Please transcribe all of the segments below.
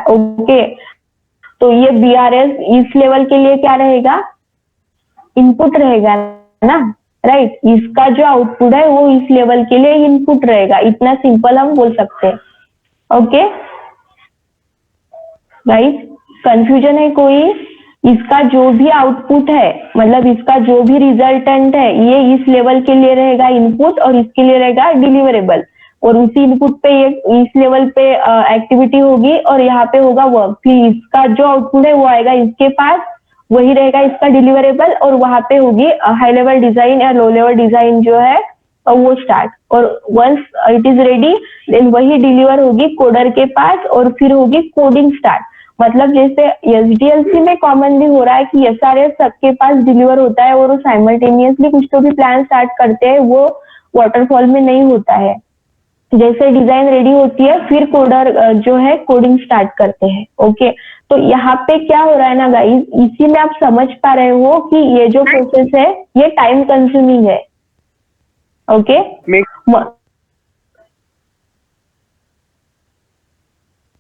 Okay, तो ये BRS इस लेवल के लिए क्या रहेगा, इनपुट रहेगा ना, राइट। इसका जो आउटपुट है वो इस लेवल के लिए इनपुट रहेगा, इतना सिंपल हम बोल सकते हैं। ओके गाइस, कंफ्यूजन है कोई? इसका जो भी आउटपुट है, मतलब इसका जो भी रिजल्टेंट है, ये इस लेवल के लिए रहेगा इनपुट और इसके लिए रहेगा डिलीवरेबल, और उसी इनपुट पे ये इस लेवल पे एक्टिविटी होगी और यहाँ पे होगा वर्क। फिर इसका जो आउटपुट है वो आएगा इसके पास, वही रहेगा इसका डिलीवरेबल, और वहां पे होगी हाई लेवल डिजाइन या लो लेवल डिजाइन जो है वो स्टार्ट, और once it is ready then वही डिलीवर होगी कोडर के पास और फिर होगी कोडिंग स्टार्ट। मतलब जैसे एसडीएलसी में कॉमनली हो रहा है कि एसआरएस सबके पास डिलीवर होता है और वो साइमल्टेनियसली कुछ तो भी प्लान स्टार्ट करते हैं, वो वाटरफॉल में नहीं होता है। जैसे डिजाइन रेडी होती है फिर कोडर जो है कोडिंग स्टार्ट करते हैं। ओके, तो यहाँ पे क्या हो रहा है ना गाइस, इसी में आप समझ पा रहे हो कि ये जो प्रोसेस है ये टाइम कंज्यूमिंग है। ओके,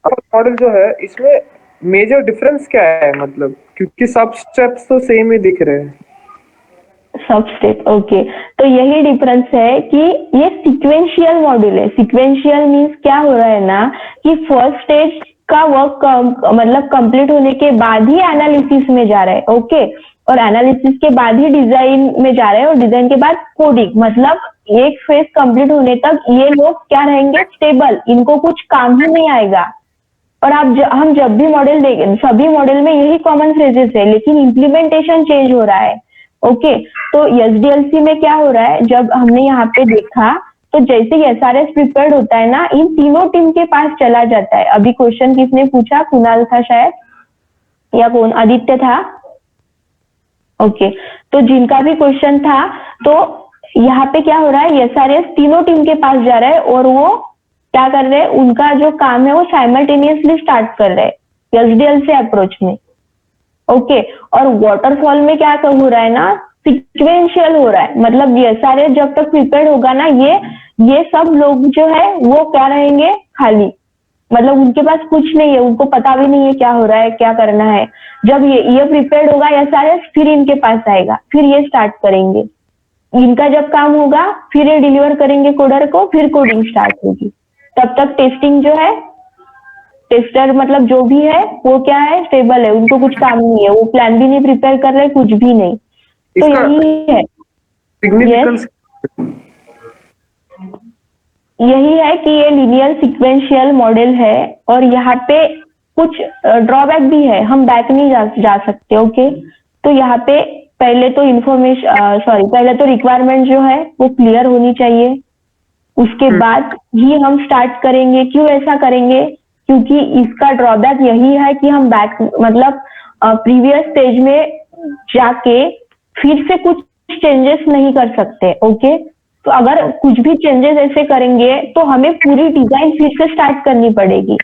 मॉडल जो है इसमें मेजर डिफरेंस क्या है, मतलब क्योंकि सब स्टेप्स तो सेम ही दिख रहे हैं। सब स्टेप, ओके, तो यही डिफरेंस है कि ये सीक्वेंशियल मॉड्यूल है। सीक्वेंशियल मींस क्या हो रहा है ना कि फर्स्ट स्टेज का वर्क मतलब कंप्लीट होने के बाद ही एनालिसिस में जा रहा है। ओके, और एनालिसिस के बाद ही डिजाइन में जा रहे हैं और डिजाइन के बाद कोडिंग, मतलब एक फेज कंप्लीट होने तक ये लोग क्या रहेंगे, स्टेबल, इनको कुछ काम ही नहीं आएगा। और हम जब भी मॉडल देखें, सभी मॉडल में यही कॉमन फ्रेजेस है, लेकिन इम्प्लीमेंटेशन चेंज हो रहा है। ओके, तो एसडीएलसी में क्या हो रहा है, जब हमने यहाँ पे देखा तो जैसे एसआरएस प्रिपेयर्ड होता है ना, इन तीनों टीम के पास चला जाता है। अभी क्वेश्चन किसने पूछा, कुणाल था शायद, या कौन, आदित्य था। ओके, तो जिनका भी क्वेश्चन था, तो यहाँ पे क्या हो रहा है, एसआरएस तीनों टीम के पास जा रहा है और वो क्या कर रहे हैं, उनका जो काम है वो साइमल्टेनियसली स्टार्ट कर रहे हैं एसडीएलसी अप्रोच में। ओके, और वाटरफॉल में क्या हो रहा है ना, सिक्वेंशियल हो रहा है। मतलब एसआरएस जब तक प्रिपेयर्ड होगा ना, ये सब लोग जो है वो क्या रहेंगे, खाली, मतलब उनके पास कुछ नहीं है, उनको पता भी नहीं है क्या हो रहा है, क्या करना है। जब ये प्रिपेयर्ड होगा एसआरएस, फिर इनके पास आएगा, फिर ये स्टार्ट करेंगे, इनका जब काम होगा फिर ये डिलीवर करेंगे कोडर को, फिर कोडिंग स्टार्ट होगी। तब तक टेस्टिंग जो है, टेस्टर मतलब जो भी है वो क्या है, स्टेबल है, उनको कुछ काम नहीं है, वो प्लान भी नहीं प्रिपेयर कर रहे, कुछ भी नहीं। तो यही है, यही है कि ये लीनियर सीक्वेंशियल मॉडल है। और यहाँ पे कुछ ड्रॉबैक भी है, हम बैक नहीं जा सकते। ओके, तो यहाँ पे पहले तो पहले तो रिक्वायरमेंट जो है वो क्लियर होनी चाहिए, उसके बाद ही हम स्टार्ट करेंगे। क्यों ऐसा करेंगे, क्योंकि इसका ड्रॉबैक यही है कि हम बैक मतलब प्रीवियस स्टेज में जाके फिर से कुछ चेंजेस नहीं कर सकते। ओके, तो अगर कुछ भी चेंजेस ऐसे करेंगे तो हमें पूरी डिजाइन फिर से स्टार्ट करनी पड़ेगी।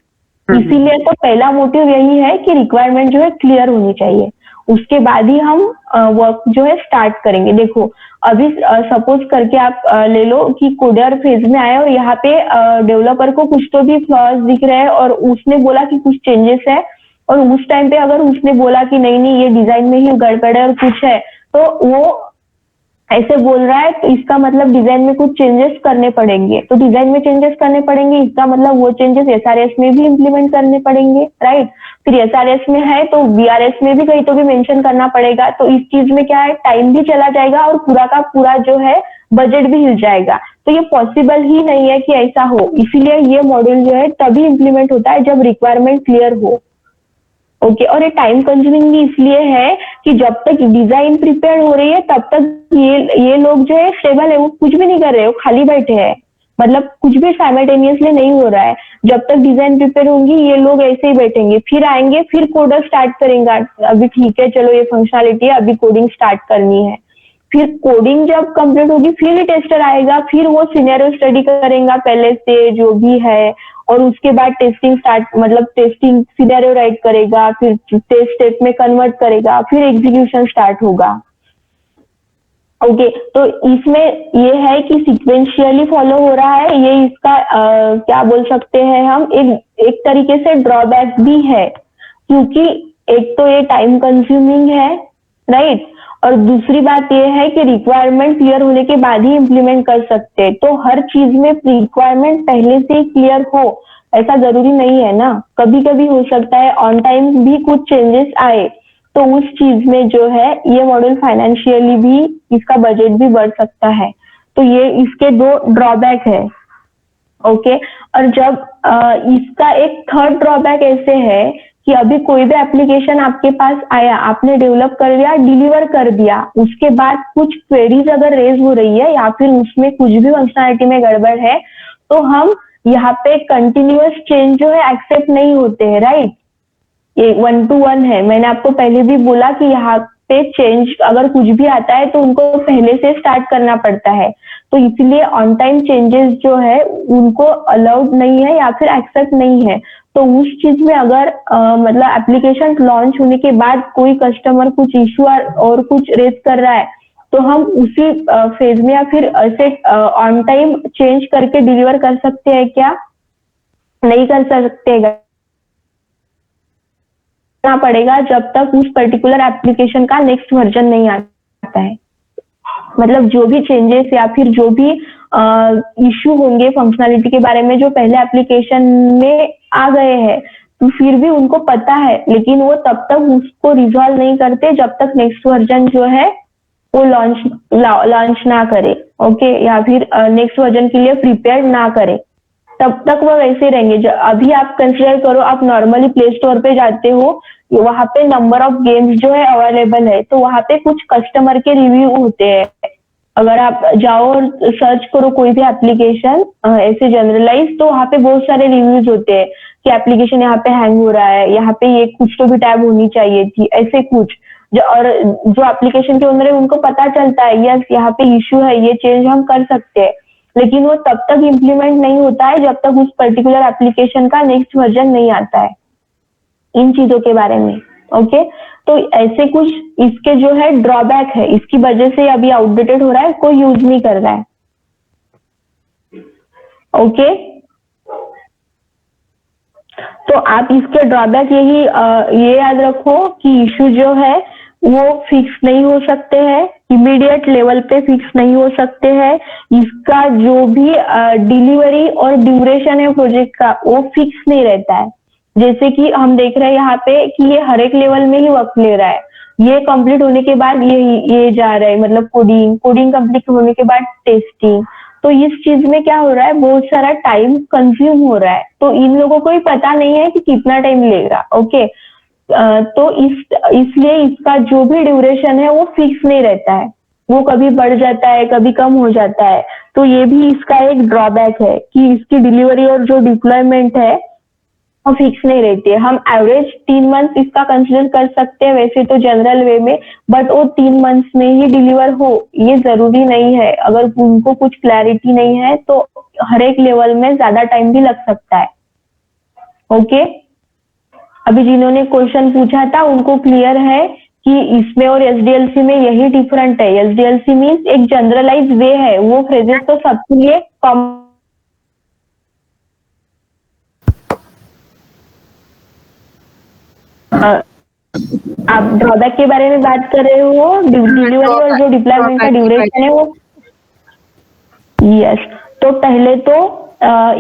इसीलिए तो पहला मोटिव यही है कि रिक्वायरमेंट जो है क्लियर होनी चाहिए, उसके बाद ही हम वर्क जो है स्टार्ट करेंगे। देखो अभी सपोज करके आप ले लो कि कोडर फेज में आए और यहाँ पे डेवलपर को कुछ तो भी फ्लॉज दिख रहे हैं और उसने बोला कि कुछ चेंजेस है, और उस टाइम पे अगर उसने बोला कि नहीं नहीं ये डिजाइन में ही गड़बड़ है और कुछ है, तो वो ऐसे बोल रहा है, तो इसका मतलब डिजाइन में कुछ चेंजेस करने पड़ेंगे। तो डिजाइन में चेंजेस करने पड़ेंगे, इसका मतलब वो चेंजेस एसआरएस में भी इम्प्लीमेंट करने पड़ेंगे, राइट। फिर एसआरएस में है तो बीआरएस में भी कहीं तो भी मेंशन करना पड़ेगा। तो इस चीज में क्या है, टाइम भी चला जाएगा और पूरा का पूरा जो है बजट भी हिल जाएगा। तो ये पॉसिबल ही नहीं है कि ऐसा हो, इसीलिए ये मॉड्यूल जो है तभी इम्प्लीमेंट होता है जब रिक्वायरमेंट क्लियर हो। ओके, और ये टाइम कंज्यूमिंग भी इसलिए है कि जब तक डिजाइन प्रिपेयर हो रही है तब तक ये लोग जो है स्टेबल है, वो कुछ भी नहीं कर रहे, वो खाली बैठे हैं, मतलब कुछ भी साइमल्टेनियसली नहीं हो रहा है। जब तक डिजाइन प्रिपेयर होंगी ये लोग ऐसे ही बैठेंगे, फिर आएंगे, फिर कोडर स्टार्ट करेंगे, अभी ठीक है चलो ये फंक्शनलिटी है, अभी कोडिंग स्टार्ट करनी है। फिर कोडिंग जब कंप्लीट होगी फिर ही टेस्टर आएगा, फिर वो सिनेरियो स्टडी करेगा पहले से जो भी है, और उसके बाद टेस्टिंग स्टार्ट, मतलब टेस्टिंग सिनेरियो राइट करेगा, फिर टेस्ट स्टेप में कन्वर्ट करेगा, फिर एग्जीक्यूशन स्टार्ट होगा। ओके तो इसमें ये है कि सीक्वेंशियली फॉलो हो रहा है, ये इसका क्या बोल सकते हैं हम, एक तरीके से ड्रॉबैक भी है, क्योंकि एक तो ये टाइम कंज्यूमिंग है, राइट, और दूसरी बात ये है कि रिक्वायरमेंट क्लियर होने के बाद ही इम्प्लीमेंट कर सकते हैं। तो हर चीज में रिक्वायरमेंट पहले से ही क्लियर हो ऐसा जरूरी नहीं है ना, कभी कभी हो सकता है ऑन टाइम भी कुछ चेंजेस आए, तो उस चीज में जो है ये मॉडल फाइनेंशियली भी इसका बजट भी बढ़ सकता है। तो ये इसके दो ड्रॉबैक है। ओके और जब इसका एक थर्ड ड्रॉबैक ऐसे है कि अभी कोई भी एप्लीकेशन आपके पास आया, आपने डेवलप कर दिया, डिलीवर कर दिया, उसके बाद कुछ क्वेरीज अगर रेज हो रही है या फिर उसमें कुछ भी फंक्शनैलिटी में गड़बड़ है, तो हम यहाँ पे कंटिन्यूअस चेंज जो है एक्सेप्ट नहीं होते हैं, राइट। ये 1 to 1 है, मैंने आपको पहले भी बोला कि यहाँ पे चेंज अगर कुछ भी आता है तो उनको पहले से स्टार्ट करना पड़ता है, तो इसलिए ऑन टाइम चेंजेस जो है उनको अलाउड नहीं है या फिर एक्सेप्ट नहीं है। तो उस चीज में अगर मतलब एप्लीकेशन लॉन्च होने के बाद कोई कस्टमर कुछ इशू और कुछ रेज कर रहा है, तो हम उसी फेज में या फिर ऐसे ऑन टाइम चेंज करके डिलीवर कर सकते हैं क्या? नहीं कर सकते, करना पड़ेगा जब तक उस पर्टिकुलर एप्लीकेशन का नेक्स्ट वर्जन नहीं आता है। मतलब जो भी चेंजेस या फिर जो भी इश्यू होंगे फंक्शनैलिटी के बारे में जो पहले एप्लीकेशन में आ गए हैं, तो फिर भी उनको पता है, लेकिन वो तब तक उसको रिजॉल्व नहीं करते जब तक नेक्स्ट वर्जन जो है वो लॉन्च ना करे, ओके, या फिर नेक्स्ट वर्जन के लिए प्रिपेयर ना करे, तब तक वो वैसे रहेंगे। अभी आप कंसिडर करो, आप नॉर्मली प्ले स्टोर पे जाते हो, वहां पे नंबर ऑफ गेम्स जो है अवेलेबल है, तो वहां पे कुछ कस्टमर के रिव्यू होते हैं। अगर आप जाओ और सर्च करो कोई भी एप्लीकेशन ऐसे जनरलाइज, तो वहां पे बहुत सारे रिव्यूज होते हैं कि एप्लीकेशन यहाँ पे हैंग हो रहा है, यहाँ पे ये कुछ तो भी टैब होनी चाहिए थी, ऐसे कुछ और जो एप्लीकेशन के ओनर है उनको पता चलता है यस यहाँ पे इश्यू है, ये चेंज हम कर सकते हैं, लेकिन वो तब तक इम्प्लीमेंट नहीं होता है जब तक उस पर्टिकुलर एप्लीकेशन का नेक्स्ट वर्जन नहीं आता है, इन चीजों के बारे में। ओके तो ऐसे कुछ इसके जो है ड्रॉबैक है, इसकी वजह से अभी आउटडेटेड हो रहा है, कोई यूज नहीं कर रहा है। ओके तो आप इसके ड्रॉबैक ये याद रखो कि इशू जो है वो फिक्स नहीं हो सकते हैं, इमीडिएट लेवल पे फिक्स नहीं हो सकते हैं, इसका जो भी डिलीवरी और ड्यूरेशन है प्रोजेक्ट का वो फिक्स नहीं रहता है। जैसे कि हम देख रहे हैं यहाँ पे कि ये हर एक लेवल में ही वक्त ले रहा है, ये कंप्लीट होने के बाद ये जा रहा है, मतलब कोडिंग कंप्लीट होने के बाद टेस्टिंग, तो इस चीज में क्या हो रहा है, बहुत सारा टाइम कंज्यूम हो रहा है, तो इन लोगों को ही पता नहीं है कि कितना टाइम लेगा। ओके तो इसलिए इसका जो भी ड्यूरेशन है वो फिक्स नहीं रहता है, वो कभी बढ़ जाता है कभी कम हो जाता है, तो ये भी इसका एक ड्रॉबैक है कि इसकी डिलीवरी और जो डिप्लॉयमेंट है वो फिक्स नहीं रहती है। हम एवरेज 3 मंथ इसका कंसिडर कर सकते हैं वैसे तो जनरल वे में, बट वो 3 मंथ्स में ही डिलीवर हो ये जरूरी नहीं है। अगर उनको कुछ क्लैरिटी नहीं है तो हर एक लेवल में ज्यादा टाइम भी लग सकता है। ओके अभी जिन्होंने क्वेश्चन पूछा था उनको क्लियर है कि इसमें और एसडीएलसी में यही डिफरेंट है। एसडीएलसी मीन्स एक जनरलाइज वे है, वो फ्रेजेस तो सबके लिए कॉमन। आप ड्रॉबैक के बारे में बात कर रहे हो, डिलीवरी और जो डिप्लॉयमेंट का ड्यूरेशन है वो। यस तो पहले तो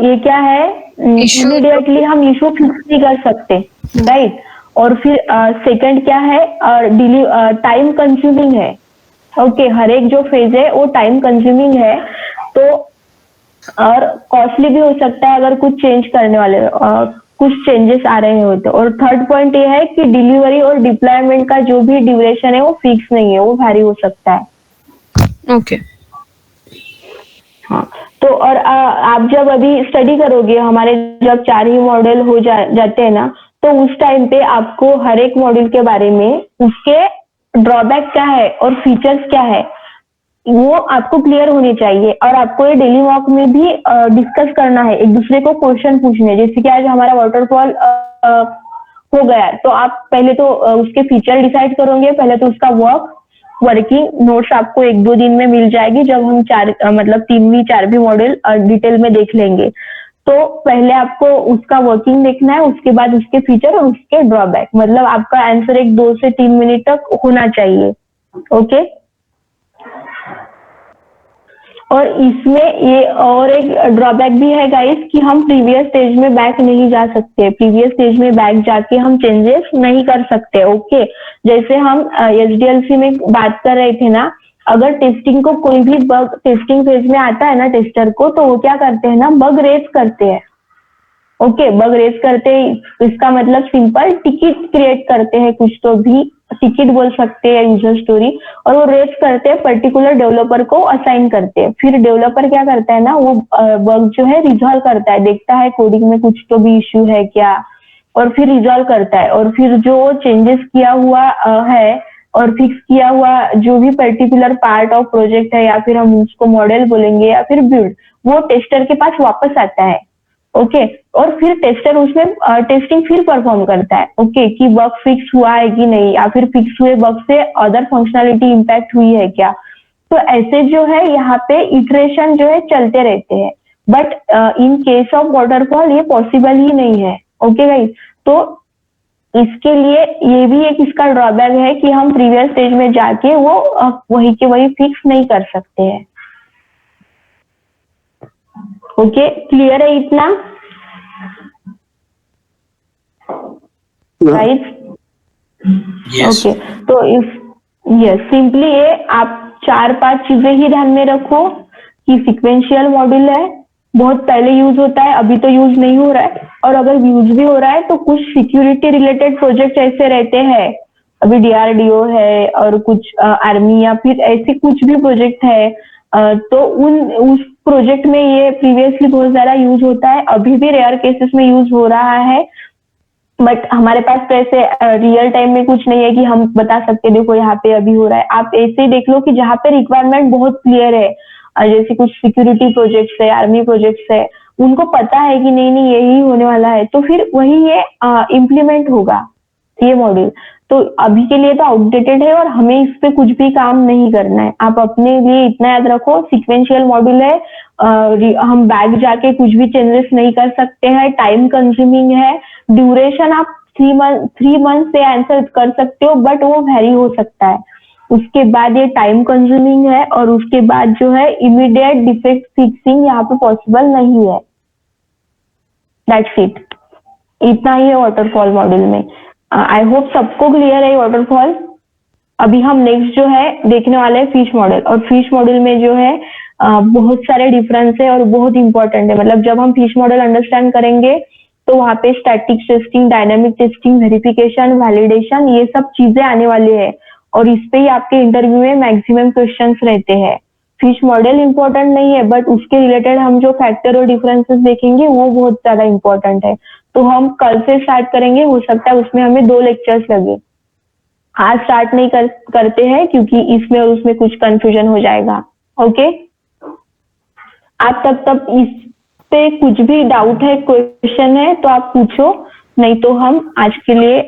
ये क्या है, इमीडिएटली हम इशू फिक्स नहीं कर सकते, राइट, और फिर सेकंड क्या है, टाइम कंज्यूमिंग है। ओके हर एक जो फेज है वो टाइम कंज्यूमिंग है, तो और कॉस्टली भी हो सकता है अगर कुछ चेंज करने वाले कुछ चेंजेस आ रहे हो तो। और थर्ड पॉइंट ये है कि डिलीवरी और डिप्लॉयमेंट का जो भी ड्यूरेशन है वो फिक्स नहीं है, वो भारी हो सकता है। ओके हाँ तो और आप जब अभी स्टडी करोगे, हमारे जब 4 ही मॉडल हो जाते हैं ना, तो उस टाइम पे आपको हर एक मॉडल के बारे में उसके ड्रॉबैक क्या है और फीचर्स क्या है वो आपको क्लियर होनी चाहिए, और आपको ये डेली वॉक में भी डिस्कस करना है, एक दूसरे को क्वेश्चन पूछने। जैसे कि आज हमारा वाटरफॉल हो गया, तो आप पहले तो उसके फीचर डिसाइड करोगे, पहले तो उसका वर्क, वर्किंग नोट्स आपको 1-2 दिन में मिल जाएगी, जब हम मतलब 3V 4V मॉडल डिटेल में देख लेंगे। तो पहले आपको उसका वर्किंग देखना है, उसके बाद उसके फीचर और उसके ड्रॉबैक, मतलब आपका आंसर एक 2 से 3 मिनट तक होना चाहिए। ओके, और इसमें ये और एक ड्रॉबैक भी है गाइस कि हम प्रीवियस स्टेज में बैक नहीं जा सकते, प्रीवियस स्टेज में बैक जाके हम चेंजेस नहीं कर सकते। ओके, जैसे हम एचडीएलसी में बात कर रहे थे ना, अगर टेस्टिंग को कोई भी बग टेस्टिंग फेज में आता है ना टेस्टर को, तो वो क्या करते हैं ना, बग रेज करते हैं। ओके, बग रेज करते हैं इसका मतलब सिंपल टिकट क्रिएट करते हैं, कुछ तो भी टिकट बोल सकते हैं, यूजर स्टोरी, और वो रेज करते हैं, पर्टिकुलर डेवलपर को असाइन करते हैं। फिर डेवलपर क्या करता है ना, वो बग जो है रिजॉल्व करता है, देखता है कोडिंग में कुछ तो भी इश्यू है क्या, और फिर रिजॉल्व करता है, और फिर जो चेंजेस किया हुआ है और फिक्स किया हुआ जो भी पर्टिकुलर पार्ट ऑफ प्रोजेक्ट है, या फिर हम उसको मॉडल बोलेंगे या फिर बिल्ड, वो टेस्टर के पास वापस आता है। ओके, और फिर टेस्टर उसमें टेस्टिंग फिर परफॉर्म करता है। ओके, कि बग फिक्स हुआ है कि नहीं, या फिर फिक्स हुए बग से अदर फंक्शनैलिटी इंपैक्ट हुई है क्या। तो ऐसे जो है यहाँ पे इटरेशन जो है चलते रहते हैं, but in case of waterfall ये पॉसिबल ही नहीं है। ओके गाइस, तो इसके लिए ये भी एक इसका ड्रॉबैक है कि हम प्रीवियस स्टेज में जाके वो वही के वही फिक्स नहीं कर सकते हैं। ओके, क्लियर है इतना राइट? ओके, तो इफ यस सिंपली ये आप 4-5 चीजें ही ध्यान में रखो कि सीक्वेंशियल मॉड्यूल है, बहुत पहले यूज होता है, अभी तो यूज नहीं हो रहा है, और अगर यूज भी हो रहा है तो कुछ सिक्योरिटी रिलेटेड प्रोजेक्ट ऐसे रहते हैं, अभी डीआरडीओ है और कुछ आर्मी या फिर ऐसे कुछ भी प्रोजेक्ट है, तो उस प्रोजेक्ट में ये प्रीवियसली बहुत ज्यादा यूज होता है, अभी भी रेयर केसेस में यूज हो रहा है, बट हमारे पास तो ऐसे रियल टाइम में कुछ नहीं है कि हम बता सकते देखो यहाँ पे अभी हो रहा है। आप ऐसे ही देख लो कि जहाँ पे रिक्वायरमेंट बहुत क्लियर है, जैसे कुछ सिक्योरिटी प्रोजेक्ट्स है, आर्मी प्रोजेक्ट्स है, उनको पता है कि नहीं नहीं यही होने वाला है, तो फिर वही ये इम्प्लीमेंट होगा ये मॉड्यूल। तो अभी के लिए तो आउटडेटेड है और हमें इस पे कुछ भी काम नहीं करना है। आप अपने लिए इतना याद रखो, सीक्वेंशियल मॉड्यूल है, हम बैक जाके कुछ भी चेंजेस नहीं कर सकते हैं, टाइम कंज्यूमिंग है, ड्यूरेशन आप 3 मंथ से आंसर कर सकते हो, बट वो वेरी हो सकता है। उसके बाद ये टाइम कंज्यूमिंग है, और उसके बाद जो है इमीडिएट डिफेक्ट फिक्सिंग यहाँ पे पॉसिबल नहीं है। दैट्स इट, इतना ही है वाटरफॉल मॉड्यूल में। आई होप सबको क्लियर है वाटरफॉल। अभी हम नेक्स्ट जो है देखने वाले हैं फिश मॉडल, और फिश मॉडल में जो है बहुत सारे डिफरेंस है और बहुत इंपॉर्टेंट है। मतलब जब हम फिश मॉडल अंडरस्टैंड करेंगे तो वहां पे static testing, dynamic testing, verification, validation, ये सब चीजें आने वाली है, और इस पे ही आपके इंटरव्यू में मैक्सिमम क्वेश्चंस रहते हैं। फिश मॉडल इंपॉर्टेंट नहीं है, बट उसके रिलेटेड हम जो फैक्टर और डिफरेंसेस देखेंगे वो बहुत ज्यादा इंपॉर्टेंट है। तो हम कल से स्टार्ट करेंगे, हो सकता है उसमें हमें 2 लेक्चर्स लगे। आज स्टार्ट नहीं करते हैं क्योंकि इसमें और उसमें कुछ कंफ्यूजन हो जाएगा। ओके, आप तब इस पे कुछ भी डाउट है, क्वेश्चन है तो आप पूछो, नहीं तो हम आज के लिए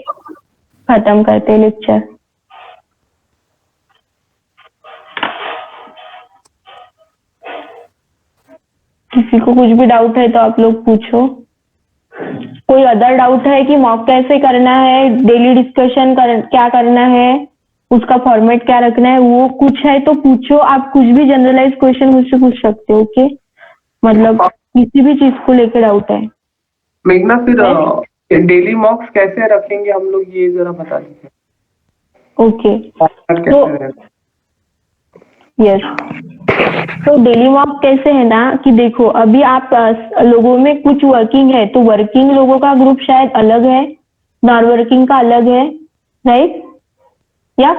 खत्म करते हैं लेक्चर। किसी को कुछ भी डाउट है तो आप लोग पूछो। कोई अदर डाउट है कि मॉक कैसे करना है, डेली डिस्कशन क्या करना है, उसका फॉर्मेट क्या रखना है, वो कुछ है तो पूछो। आप कुछ भी जनरलाइज क्वेश्चन मुझसे पूछ सकते हो। ओके, मतलब किसी भी चीज को लेकर डाउट है। मेघना, फिर डेली मॉक्स कैसे रखेंगे हम लोग, ये जरा बता दीजिए। ओके, तो यस, तो डेली मॉक कैसे है ना कि देखो अभी आप लोगों में कुछ वर्किंग है, तो वर्किंग लोगों का ग्रुप शायद अलग है, नॉन वर्किंग का अलग है, राइट? या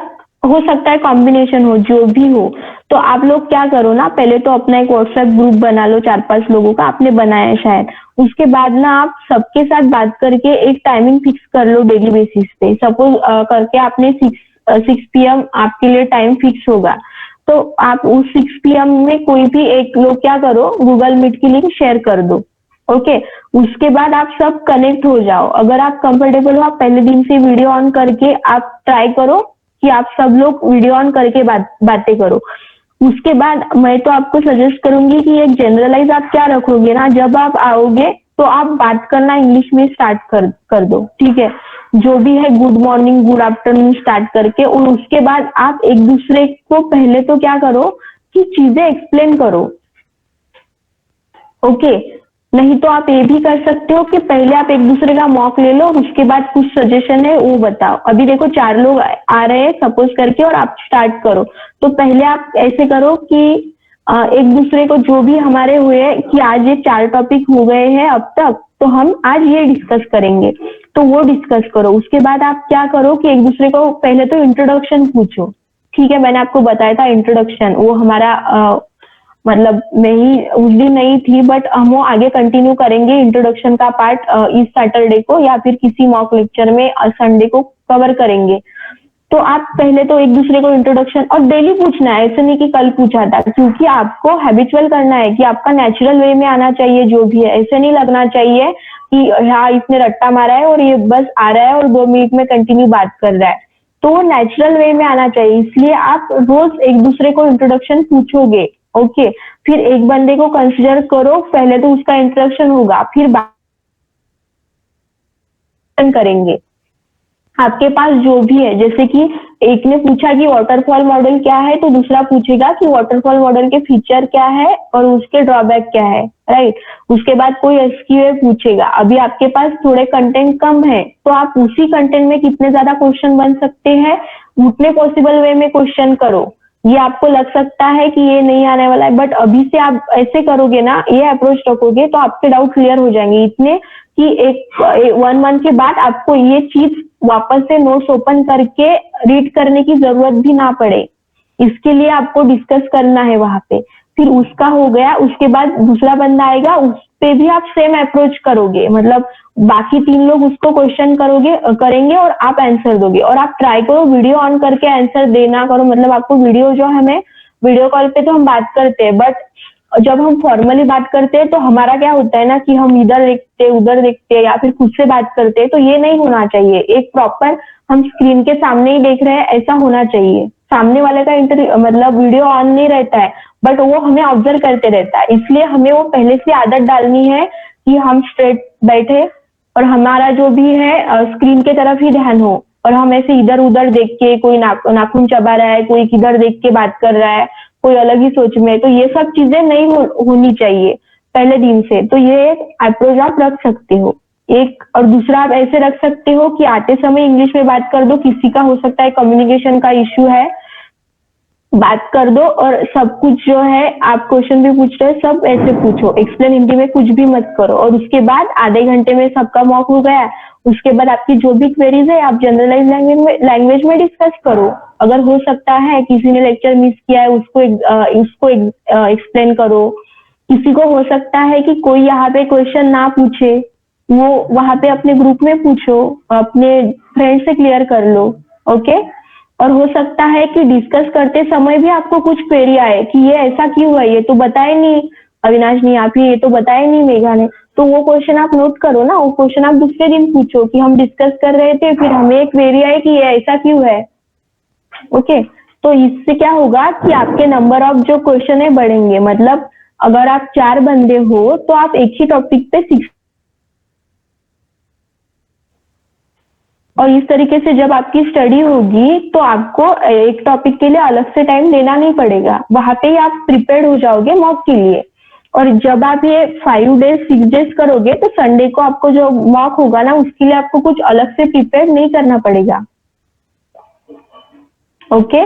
हो सकता है कॉम्बिनेशन हो, जो भी हो। तो आप लोग क्या करो ना, पहले तो अपना एक व्हाट्सएप ग्रुप बना लो, 4-5 लोगों का आपने बनाया है शायद। उसके बाद ना आप सबके साथ बात करके एक टाइमिंग फिक्स कर लो डेली बेसिस पे। सपोज करके आपने 6 PM आपके लिए टाइम फिक्स होगा, तो आप उस 6 PM में कोई भी एक लोग क्या करो, गूगल मीट की लिंक शेयर कर दो। ओके, उसके बाद आप सब कनेक्ट हो जाओ। अगर आप कंफर्टेबल हो, आप पहले दिन से वीडियो ऑन करके आप ट्राई करो कि आप सब लोग वीडियो ऑन करके बातें करो। उसके बाद मैं तो आपको सजेस्ट करूंगी कि एक जनरलाइज आप क्या रखोगे ना, जब आप आओगे तो आप बात करना इंग्लिश में स्टार्ट कर दो, ठीक है। जो भी है good morning good afternoon start करके, और उसके बाद आप एक दूसरे को पहले तो क्या करो कि चीजें एक्सप्लेन करो, ओके। नहीं तो आप ये भी कर सकते हो कि पहले आप एक दूसरे का मॉक ले लो और उसके बाद कुछ सजेशन है वो बताओ। अभी देखो 4 लोग आ रहे हैं सपोज करके और आप स्टार्ट करो, तो पहले आप ऐसे करो कि एक दूसरे को जो भी हमारे हुए कि आज ये 4 टॉपिक हो गए हैं अब तक, तो हम आज ये डिस्कस करेंगे, तो वो डिस्कस करो। उसके बाद आप क्या करो कि एक दूसरे को पहले तो इंट्रोडक्शन पूछो, ठीक है। मैंने आपको बताया था इंट्रोडक्शन, वो हमारा मतलब मैं ही उस दिन नहीं थी, बट हम वो आगे कंटिन्यू करेंगे इंट्रोडक्शन का पार्ट इस सैटरडे को या फिर किसी मॉक लेक्चर में संडे को कवर करेंगे। तो आप पहले तो एक दूसरे को इंट्रोडक्शन, और डेली पूछना है, ऐसे नहीं कि कल पूछा था, क्योंकि आपको हैबिचुअल करना है कि आपका नेचुरल वे में आना चाहिए जो भी है। ऐसे नहीं लगना चाहिए कि हाँ इसने रट्टा मारा है और ये बस आ रहा है और 2 मिनट में कंटिन्यू बात कर रहा है, तो वो नेचुरल वे में आना चाहिए। इसलिए आप रोज एक दूसरे को इंट्रोडक्शन पूछोगे, ओके। फिर एक बंदे को कंसिडर करो, पहले तो उसका इंट्रोडक्शन होगा, फिर बात करेंगे। आपके पास जो भी है, जैसे कि एक ने पूछा कि वाटरफॉल मॉडल क्या है, तो दूसरा पूछेगा कि वाटरफॉल मॉडल के फीचर क्या है और उसके ड्रॉबैक क्या है, राइट। उसके बाद कोई एसक्यूए पूछेगा। अभी आपके पास थोड़े कंटेंट कम है, तो आप उसी कंटेंट में कितने ज्यादा क्वेश्चन बन सकते हैं उतने पॉसिबल वे में क्वेश्चन करो। ये आपको लग सकता है कि ये नहीं आने वाला है, बट अभी से आप ऐसे करोगे ना, ये अप्रोच रखोगे, तो आपके डाउट क्लियर हो जाएंगे इतने कि 1 मंथ के बाद आपको ये चीज वापस से नोट्स ओपन करके रीड करने की जरूरत भी ना पड़े। इसके लिए आपको डिस्कस करना है वहां पे। फिर उसका हो गया, उसके बाद दूसरा बंदा आएगा, उस पे भी आप सेम अप्रोच करोगे, मतलब बाकी 3 लोग उसको क्वेश्चन करेंगे और आप आंसर दोगे। और आप ट्राई करो वीडियो ऑन करके आंसर देना करो, मतलब आपको वीडियो जो हमें वीडियो कॉल पे तो हम बात करते हैं, बट जब हम फॉर्मली बात करते हैं तो हमारा क्या होता है ना कि हम इधर देखते उधर देखते या फिर खुद से बात करते हैं, तो ये नहीं होना चाहिए। एक प्रॉपर हम स्क्रीन के सामने ही देख रहे हैं ऐसा होना चाहिए। सामने वाले का मतलब वीडियो ऑन नहीं रहता है, बट वो हमें ऑब्जर्व करते रहता है। इसलिए हमें वो पहले से आदत डालनी है कि हम स्ट्रेट बैठे और हमारा जो भी है स्क्रीन के तरफ ही ध्यान हो, और हम ऐसे इधर उधर देख के, कोई नाखून चबा रहा है, कोई किधर देख के बात कर रहा है, कोई अलग ही सोच में, तो ये सब चीजें नहीं होनी चाहिए पहले दिन से। तो ये अप्रोच आप रख सकते हो एक। और दूसरा आप ऐसे रख सकते हो कि आते समय इंग्लिश में बात कर दो, किसी का हो सकता है कम्युनिकेशन का इश्यू है, बात कर दो, और सब कुछ जो है आप क्वेश्चन भी पूछ रहे हो सब ऐसे पूछो, एक्सप्लेन हिंदी में कुछ भी मत करो। और उसके बाद आधे घंटे में सबका मॉक हो गया, उसके बाद आपकी जो भी क्वेरीज है आप जनरलाइज लैंग्वेज में डिस्कस करो। अगर हो सकता है किसी ने लेक्चर मिस किया है उसको एक्सप्लेन करो। किसी को हो सकता है कि कोई यहाँ पे क्वेश्चन ना पूछे, वो वहां पे अपने ग्रुप में पूछो, अपने फ्रेंड से क्लियर कर लो, ओके। और हो सकता है कि डिस्कस करते समय भी आपको कुछ क्वेरी आए कि ये ऐसा क्यों है, ये तो बताए नहीं अविनाश ने, आप ये तो बताए नहीं मेघा ने, तो वो क्वेश्चन आप नोट करो ना, वो क्वेश्चन आप दूसरे दिन पूछो कि हम डिस्कस कर रहे थे फिर हमें एक क्वेरी आई कि ये ऐसा क्यों है, ओके। तो इससे क्या होगा कि आपके नंबर ऑफ जो क्वेश्चन है बढ़ेंगे। मतलब अगर आप 4 बंदे हो तो आप एक ही टॉपिक पे 6, और इस तरीके से जब आपकी स्टडी होगी तो आपको एक टॉपिक के लिए अलग से टाइम देना नहीं पड़ेगा, वहां पे ही आप प्रिपेयर्ड हो जाओगे मॉक के लिए। और जब आप ये 5 डेज 6 डेज करोगे तो संडे को आपको जो मॉक होगा ना उसके लिए आपको कुछ अलग से प्रिपेयर नहीं करना पड़ेगा, ओके।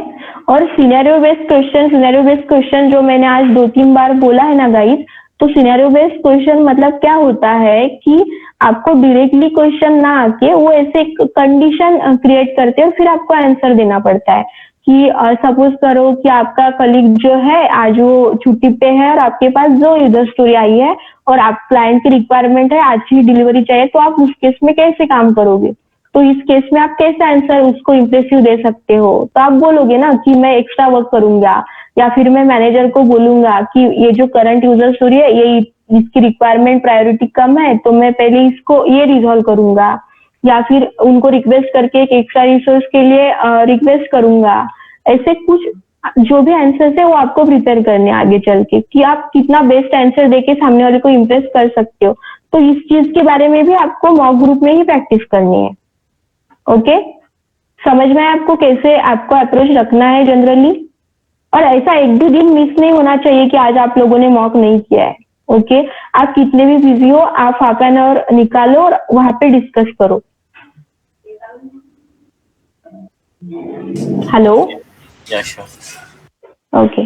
और सिनेरियो बेस्ड क्वेश्चन जो मैंने आज 2-3 बार बोला है ना गाइस, तो सिनेरियो बेस्ड क्वेश्चन मतलब क्या होता है कि आपको डायरेक्टली क्वेश्चन ना आके वो ऐसे कंडीशन क्रिएट करते हैं और फिर आपको आंसर देना पड़ता है। कि सपोज करो कि आपका कलीग जो है आज वो छुट्टी पे है और आपके पास जो यूजर स्टोरी आई है और आप क्लाइंट की रिक्वायरमेंट है आज ही डिलीवरी चाहिए, तो आप उस केस में कैसे काम करोगे? तो इस केस में आप कैसे आंसर उसको इम्प्रेसिव दे सकते हो? तो आप बोलोगे ना कि मैं एक्स्ट्रा वर्क करूंगा, या फिर मैं मैनेजर को बोलूंगा कि ये जो करंट यूजर स्टोरी है ये इसकी रिक्वायरमेंट प्रायोरिटी कम है तो मैं पहले इसको ये रिजॉल्व करूंगा, या फिर उनको रिक्वेस्ट करके एक एक्स्ट्रा रिसोर्स के लिए रिक्वेस्ट करूंगा। ऐसे कुछ जो भी आंसर्स है वो आपको प्रिपेयर करने हैं आगे चल के, कि आप कितना बेस्ट आंसर देके सामने वाले को इम्प्रेस कर सकते हो। तो इस चीज के बारे में भी आपको मॉक ग्रुप में ही प्रैक्टिस करनी है। ओके, समझ में आया आपको कैसे आपको अप्रोच रखना है जनरली? और ऐसा एक भी दिन मिस नहीं होना चाहिए कि आज आप लोगों ने मॉक नहीं किया है। ओके, आप कितने भी बिजी हो, आप हाफ एन आवर निकालो और वहां पे डिस्कस करो। हेलो, ओके,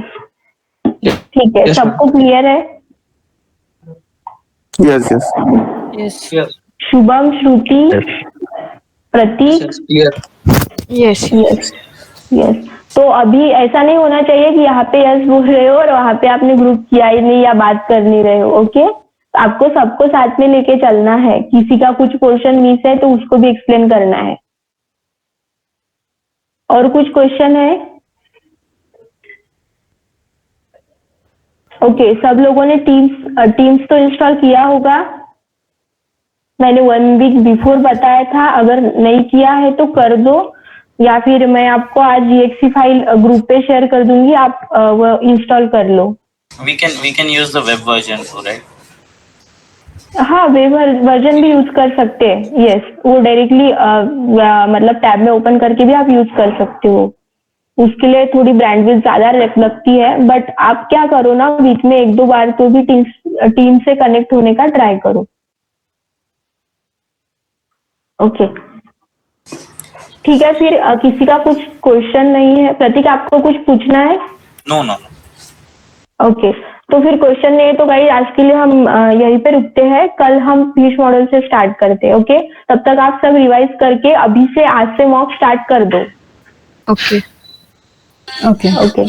ठीक है, सबको क्लियर है? Yes yes Yes. शुभम, श्रुति, प्रतीक, Yes. Yes yes. तो अभी ऐसा नहीं होना चाहिए कि यहाँ पे यस बोल रहे हो और वहां पे आपने ग्रुप किया ही नहीं या बात कर नहीं रहे हो। ओके, आपको सबको साथ में लेके चलना है। किसी का कुछ क्वेश्चन मिस है तो उसको भी एक्सप्लेन करना है। और कुछ क्वेश्चन है? ओके, सब लोगों ने टीम्स तो इंस्टॉल किया होगा। मैंने 1 वीक बिफोर बताया था, अगर नहीं किया है तो कर दो, या फिर मैं आपको आज exe फाइल ग्रुप पे शेयर कर दूंगी, आप वो इंस्टॉल कर लो। We can use the web version too, right? हाँ, वेब वर्जन भी यूज कर सकते हैं। यस, वो डायरेक्टली मतलब टैब में ओपन करके भी आप यूज कर सकते हो। उसके लिए थोड़ी ब्रांडविड्थ ज्यादा लगती है, बट आप क्या करो ना, वीक में 1-2 बार तो भी टीम से कनेक्ट होने का ट्राई करो। ओके, ठीक है, फिर किसी का कुछ क्वेश्चन नहीं है? प्रतीक, आपको कुछ पूछना है? No, no. ओके, तो फिर क्वेश्चन नहीं है तो गाइस आज के लिए हम यहीं पे रुकते हैं। कल हम फिश मॉडल से स्टार्ट करते हैं। ओके, तब तक आप सब रिवाइज करके अभी से आज से मॉक स्टार्ट कर दो। Okay. Okay okay